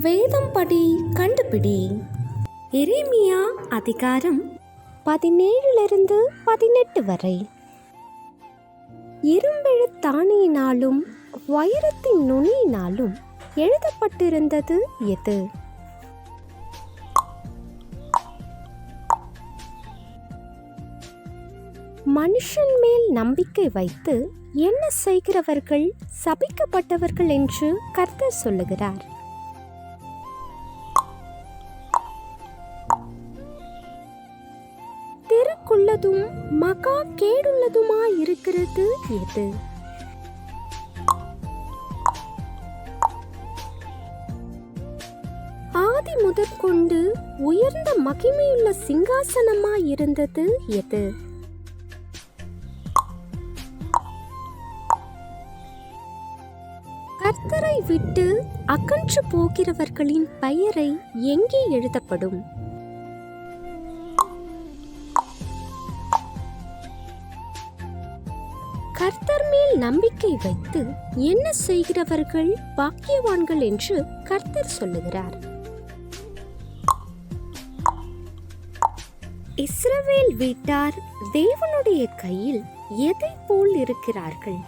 வேதம் படி கண்டுபிடி. எரேமியா அதிகாரம் 17-18 வரை. இரும்பெழுத்தாணியினாலும் வைரத்தின் நுனியினாலும் எழுதப்பட்டிருந்தது எது? மனுஷன் மேல் நம்பிக்கை வைத்து என்ன செய்கிறவர்கள் சபிக்கப்பட்டவர்கள் என்று கர்த்தர் சொல்லுகிறார். திருக்குள்ளதும் மகா கேடுள்ளதுமாயிருக்கிறது எது? ஆதி முதற்கொண்டு உயர்ந்த மகிமையுள்ள சிங்காசனமாயிருந்தது எது? கர்த்தரை விட்டு அகன்று போகிறவர்களின் பெயரை எங்கே எழுதப்படும்? கர்த்தர் மேல் நம்பிக்கை வைத்து என்ன செய்கிறவர்கள் பாக்கியவான்கள் என்று கர்த்தர் சொல்லுகிறார். இஸ்ரவேல் வீட்டார் தேவனுடைய கையில் எதை போல் இருக்கிறார்கள்?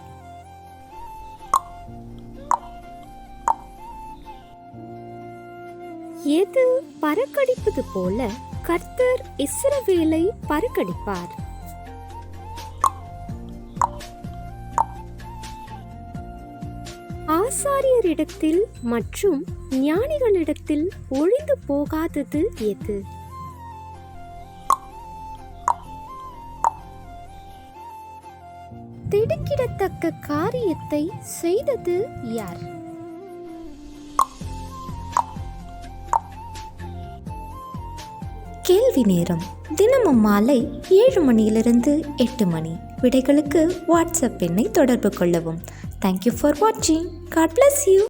எது பறக்கடிப்பது போல கர்த்தர் இஸ்ரவேலை பறக்கடிப்பார்? ஆசாரியரிடத்தில் மற்றும் ஞானிகளிடத்தில் ஒழிந்து போகாதது எது? திடுக்கிடத்தக்க காரியத்தை செய்தது யார்? கேள்வி நேரம் தினமும் மாலை 7 மணியிலிருந்து 8 மணி. விடைகளுக்கு வாட்ஸ்அப் எண்ணை தொடர்பு கொள்ளவும். தேங்க்யூ ஃபார் வாட்சிங். God bless you.